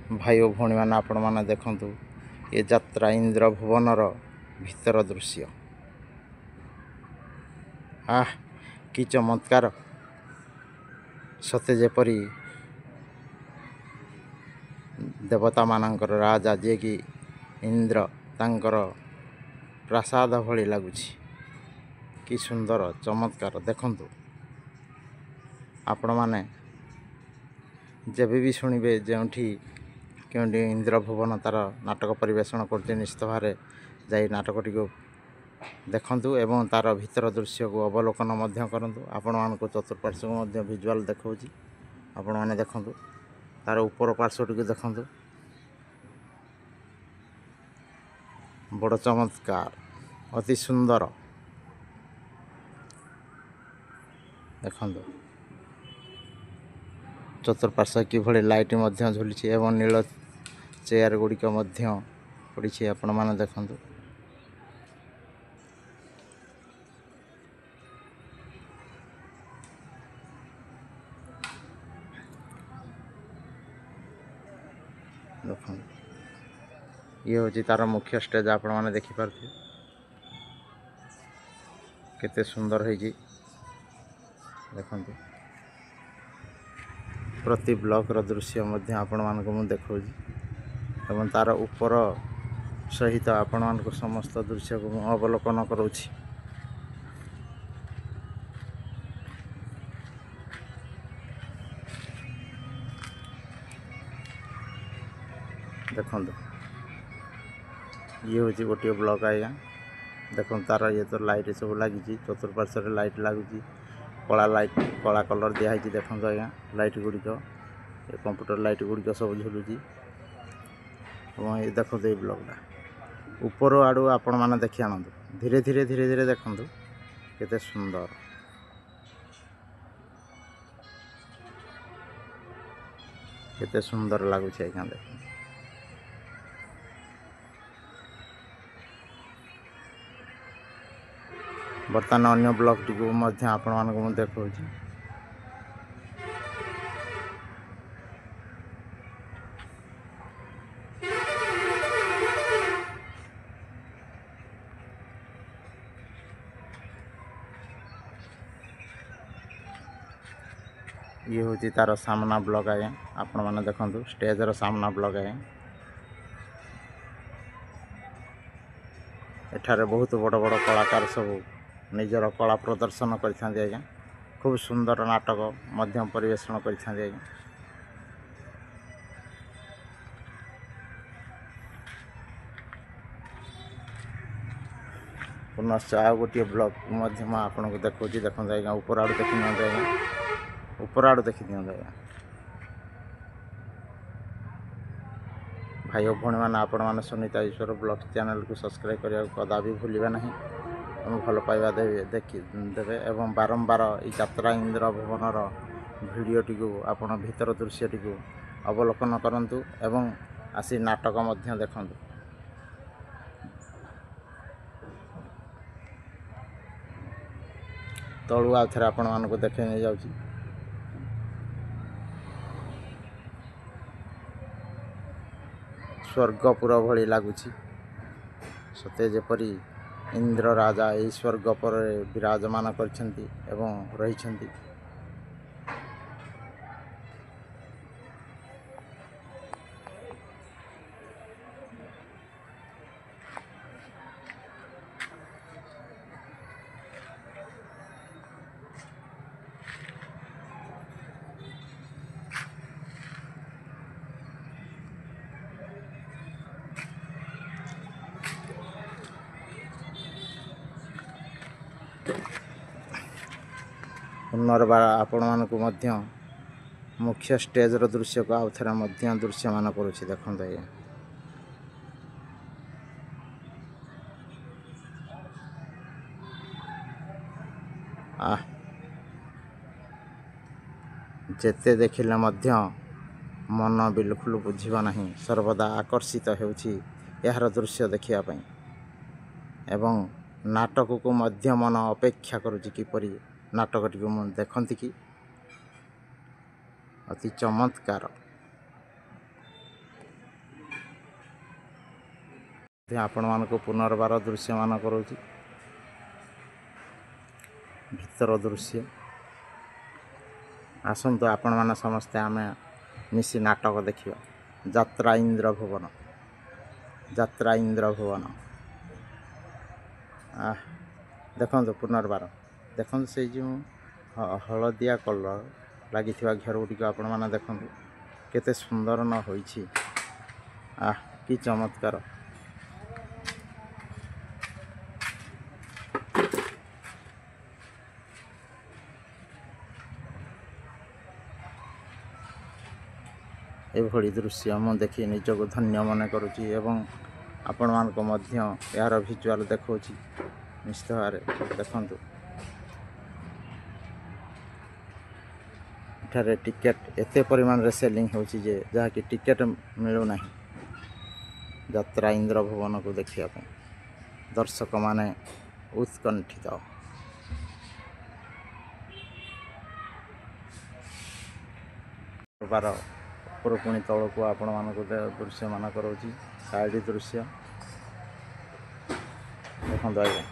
भाई और भौणी मैंने आपण मैंने देखु ये यात्रा इंद्र भुवनर भीतर दृश्य। आह कि चमत्कार, सते जेपरी देवता मानकर राजा जे कि इंद्र तांकर प्रासाद भली लगुच। कि सुंदर चमत्कार देखंतु। आपण माने जब भी शुणवे जो क्योंकि इंद्र भुवन तार नाटक परिवेषण कर निश्चित भाव जा नाटकटी को देखंतु एवं तार भीतर दृश्य को अवलोकन करंतु। आपण मानको चतुर्पार्श्व को विजुअल देखौछि। आपण माने देखंतु तार ऊपर पार्श्वटी को देखंतु। बड़ चमत्कार, अति सुंदर देखंतु। चतुर्पार्श्व किभली लाइट झुलुची एवं नील चेयर गुड़िक पड़ी। आपण माने देखंतु। ये हूँ तार मुख्य स्टेज। आपण माने देखि पारथि केते सुंदर है देखंतु। प्रति ब्लॉक रो दृश्य मध्य आपण मानको मु देखौछि एवं तार ऊपर सहित आपण मानको समस्त दृश्य को अवलोकन करूछि। देखंतु ये हूँ गोटे ब्लॉक आज्ञा। देखो तार ये तो लाइट सब लगी चतुर्पार्श्व लाइट लगुच कला लाइट कला कलर दिखाई। देखो आज्ञा लाइट गुड़िक कंप्यूटर लाइट गुड़िक सब झुलुची। ये देखो ये ब्लॉकटा ऊपर आड़ू आपण मैंने देखी आणतु। धीरे धीरे धीरे धीरे देखंतु केते सुंदर। केते सुंदर लगुच आज्ञा देख। बर्तमान अन्य ब्लॉक टी को मध्य आपण मानको मु देखौछि। ये हूँ तार सामना ब्लॉक आए। आपण मैंने देखंतु स्टेज रो सामना ब्लॉक आए। एठारे बहुत बड़ बड़ कलाकार सब निजर कला प्रदर्शन करथांती आज्ञा। खूब सुंदर नाटक मध्यम परिवेषण करथांती आज्ञा। पुनश्च आ गोटे ब्लॉक मध्यम आपन को देखौछि। देखंतु आज्ञा ऊपर आड़ू देखि नियंतु आज्ञा। ऊपर आड़ू देखि नियंतु आज्ञा। भाई और भौणी मैंने आपण मैंने सुनीता ईश्वर ब्लॉग चैनल को सब्सक्राइब करने कदा भी भूलिबा नहीं। भल पाइबा देवे एवं बारंबार यात्रा इंद्र भुवनर भिडियोटी को आपण भीतर दृश्यटी को अवलोकन करंतु एवं आसी नाटक मध्य देखंतु। तलू आ थे आपण मानको देखे नहीं जाउची। स्वर्गपुर भली लगुच। सते जेपरी इंद्र राजा यही स्वर्ग पर विराजमान करछंती एवं रहिछंती। पुनर्बार आपण मानकु मध्य मुख्य स्टेज रो दृश्य को आउ थरा मध्य दृश्यमान करूछि। देखंतु आज्ञा जेते देखिले मध्य मन बिल्कुल बुझिबा नहीं। सर्वदा आकर्षित हेउछि यार दृश्य देखिया पई एवं नाटक को मध्य मन अपेक्षा करुछि किपरि नाटकटी को मन देखंती कि अति चमत्कार। ଆପଣମାନଙ୍କୁ ପୁନର୍ବାର ଦୃଶ୍ୟମାନ କରୁଛି ଭିତର ଦୃଶ୍ୟ। ଆସନ୍ତୁ ଆପଣମାନେ ସମସ୍ତେ ଆମେ ମିଶି ନାଟକ ଦେଖିବା। ଯାତ୍ରା ଇନ୍ଦ୍ରଭୁବନ, ଯାତ୍ରା ଇନ୍ଦ୍ରଭୁବନ। ଦେଖନ୍ତୁ ପୁନର୍ବାର ଦେଖନ୍ତୁ ସେଇ ଯେଉଁ ହଳଦିଆ କଲର୍ ଲାଗିଥିବା ଘେର ଗୁଡ଼ିକ ଆପଣମାନେ ଦେଖନ୍ତୁ କେତେ ସୁନ୍ଦର ନ ହୋଇଛି। କି ଚମତ୍କାର! ଏଭଳି ଦୃଶ୍ୟ ମୁଁ ଦେଖି ନିଜକୁ ଧନ୍ୟ ମନେ କରୁଛି ଏବଂ ଆପଣମାନଙ୍କୁ ମଧ୍ୟ ଏହାର ଭିଜୁଆଲ୍ ଦେଖାଉଛି ନିଶ୍ଚିତ ଭାବରେ। ଦେଖନ୍ତୁ ଏଠାରେ ଟିକେଟ୍ ଏତେ ପରିମାଣରେ ସେଲିଂ ହେଉଛି ଯେ ଯାହାକି ଟିକେଟ୍ ମିଳୁନାହିଁ ଯାତ୍ରା ଇନ୍ଦ୍ରଭୁବନକୁ ଦେଖିବା ପାଇଁ। ଦର୍ଶକମାନେ ଉତ୍କଣ୍ଠିତ। ଉପରୁ ପୁଣି ତଳକୁ ଆପଣମାନଙ୍କୁ ଦୃଶ୍ୟମାନ କରାଉଛି ସାଇଡ୍ ଦୃଶ୍ୟ। ଦେଖନ୍ତୁ ଆଜ୍ଞା।